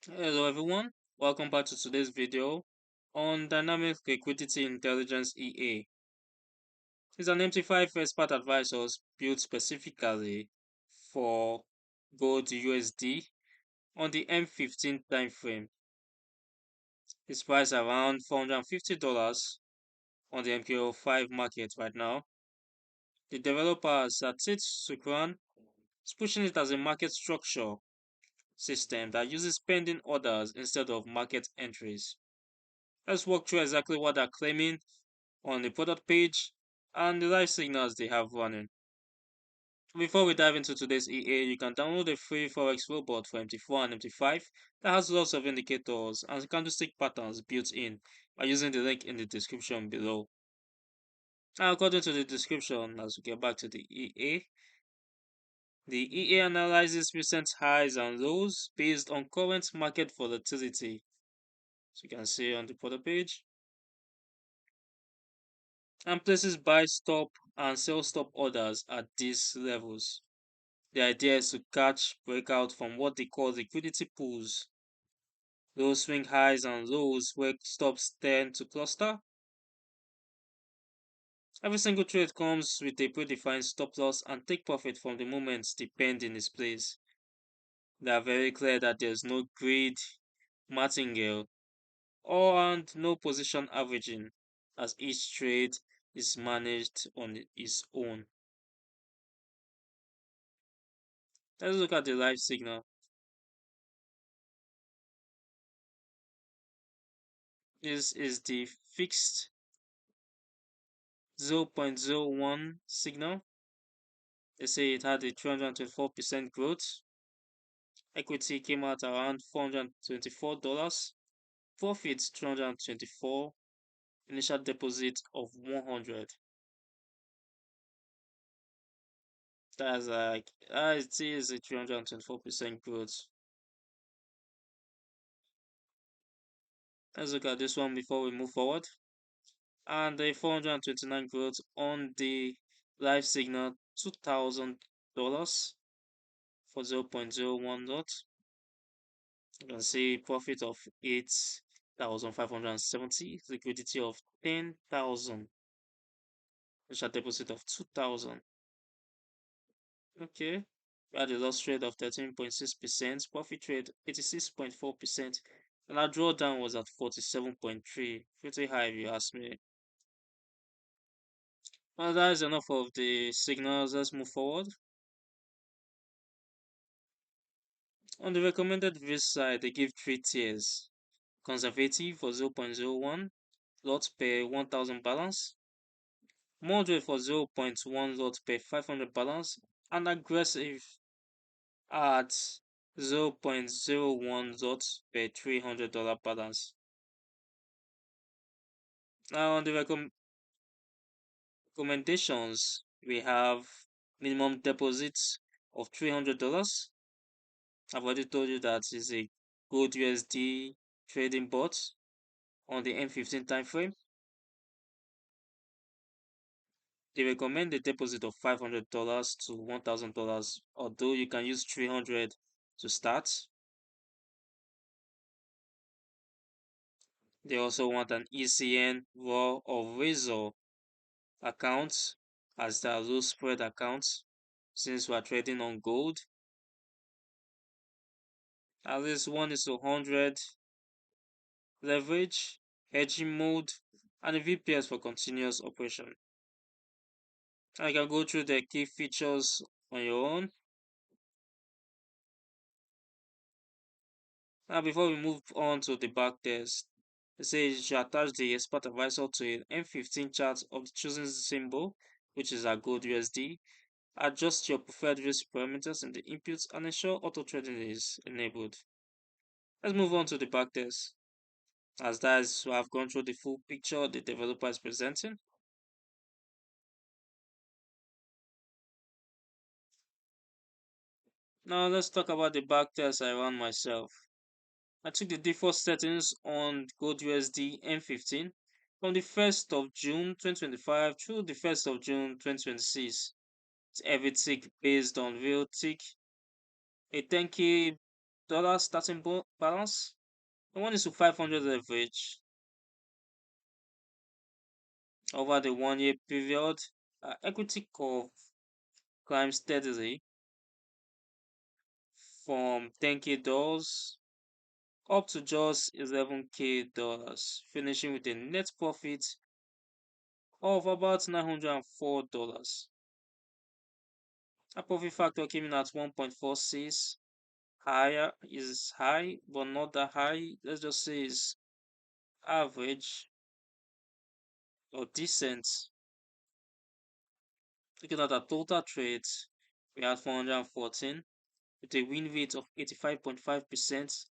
Hello everyone, welcome back to today's video on Dynamic Liquidity Intelligence EA. It's an MT5 expert advisor built specifically for gold USD on the M15 time frame. It's priced around $450 on the MKO5 market right now. The developer Satit Sukran is pushing it as a market structure system that uses pending orders instead of market entries. Let's walk through exactly what they're claiming on the product page and the live signals they have running. Before we dive into today's EA, you can download a free Forex robot for MT4 and MT5 that has lots of indicators and candlestick patterns built in by using the link in the description below. Now, according to the description, as we get back to the EA analyzes recent highs and lows based on current market volatility. So you can see on the product page, and places buy stop and sell stop orders at these levels. The idea is to catch breakout from what they call liquidity pools, those swing highs and lows where stops tend to cluster. Every single trade comes with a predefined stop loss and take profit from the moment the pending is placed. They are very clear that there is no greed, martingale, or and no position averaging, as each trade is managed on its own. Let's look at the live signal. This is the fixed 0.01 signal. They say it had a 224% growth. Equity came out around $424. Profits 224. Initial deposit of 100. That's like it is a 324% growth. Let's look at this one before we move forward. And the 429 growth on the live signal, $2,000 for 0.01 dot. You can see profit of 8,570, liquidity of 10,000, initial deposit of 2,000. Okay, we had a loss rate of 13.6%, profit rate 86.4%, and our drawdown was at 47.3, pretty high if you ask me. Well, that is enough of the signals. Let's move forward. On the recommended risk side, they give three tiers: conservative for 0.01 lots per 1000 balance, moderate for 0.1 lot per 500 balance, and aggressive at 0.01 lot per $300 balance. Now, on the recommendations, we have minimum deposits of $300. I've already told you that is a good USD trading bot on the M15 time frame. They recommend a deposit of $500 to $1,000, although you can use 300 to start. They also want an ECN, RAW, or Razor account as their low spread account since we are trading on gold. At least 1:100 leverage, hedging mode, and a VPS for continuous operation. I can go through the key features on your own. Now, before we move on to the backtest, it says you should attach the expert advisor to an M15 chart of the chosen symbol, which is our gold USD. Adjust your preferred risk parameters in the inputs and ensure auto trading is enabled. Let's move on to the backtest. As that is, I've gone through the full picture the developer is presenting. Now let's talk about the backtest I ran myself. I took the default settings on gold USD M15 from the 1st of June 2025 through the 1st of June 2026. It's every tick based on real tick. A 10k starting balance, and 1 is to 500 average. Over the 1 year period, equity curve climbs steadily from 10k dollars up to just 11k dollars, finishing with a net profit of about $904. Our profit factor came in at 1.46. Higher is high, but not that high. Let's just say it's average or decent. Looking at our total trades, we had 414 with a win rate of 85.5%.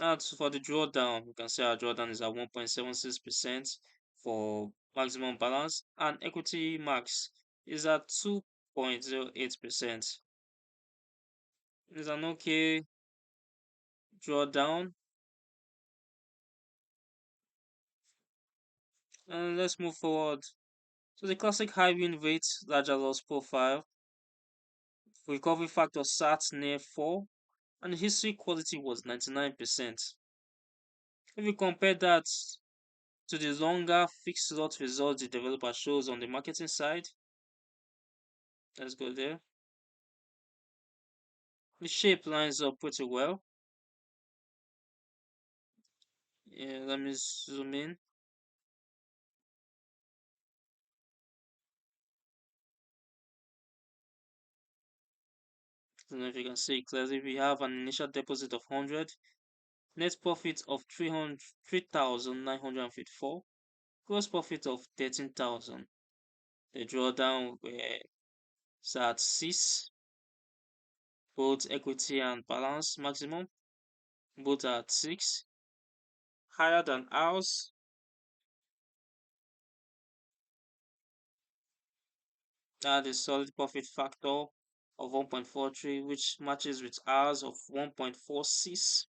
And for the drawdown, you can see our drawdown is at 1.76% for maximum balance, and equity max is at 2.08%. It's an okay drawdown. And let's move forward. So the classic high win rate, larger loss profile, recovery factor sat near 4, and history quality was 99%. If we compare that to the longer fixed lot results the developer shows on the marketing side, let's go there. The shape lines up pretty well. Yeah, let me zoom in. I don't know if you can see it clearly. We have an initial deposit of 100, net profit of 3,954, gross profit of 13,000. The drawdown were at 6, both equity and balance maximum, both at 6, higher than ours. That is solid profit factor of 1.43, which matches with ours of 1.46.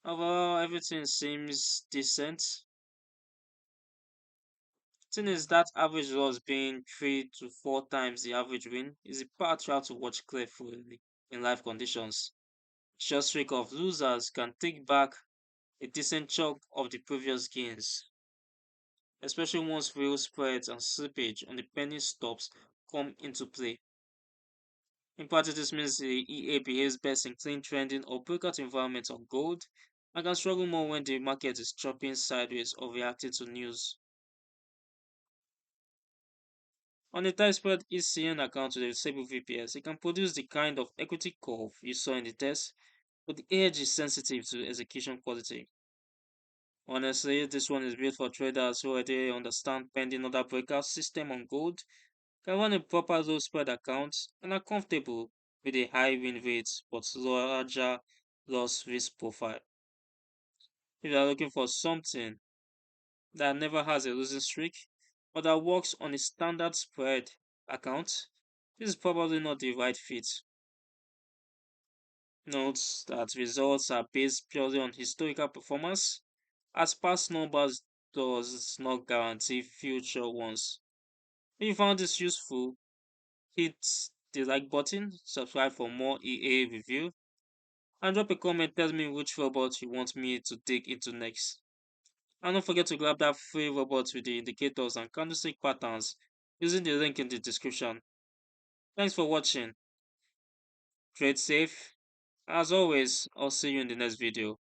Overall, everything seems decent. Thing is that average loss being 3 to 4 times the average win is the part you have to watch carefully in live conditions. Short streak of losers can take back a decent chunk of the previous gains, especially once real spreads and slippage on the penny stops come into play. In practice, this means the EA behaves best in clean trending or breakout environments on gold and can struggle more when the market is chopping sideways or reacting to news. On a tight spread ECN account with a stable VPS, it can produce the kind of equity curve you saw in the test, but the edge is sensitive to execution quality. Honestly, this one is built for traders who already understand pending order breakout system on gold, can run a proper low spread account, and are comfortable with a high win rate but larger loss risk profile. If you are looking for something that never has a losing streak or that works on a standard spread account, this is probably not the right fit. Note that results are based purely on historical performance, as past numbers does not guarantee future ones. If you found this useful, hit the like button, subscribe for more EA review, and drop a comment telling me which robot you want me to dig into next. And don't forget to grab that free robot with the indicators and candlestick patterns using the link in the description. Thanks for watching. Trade safe. As always, I'll see you in the next video.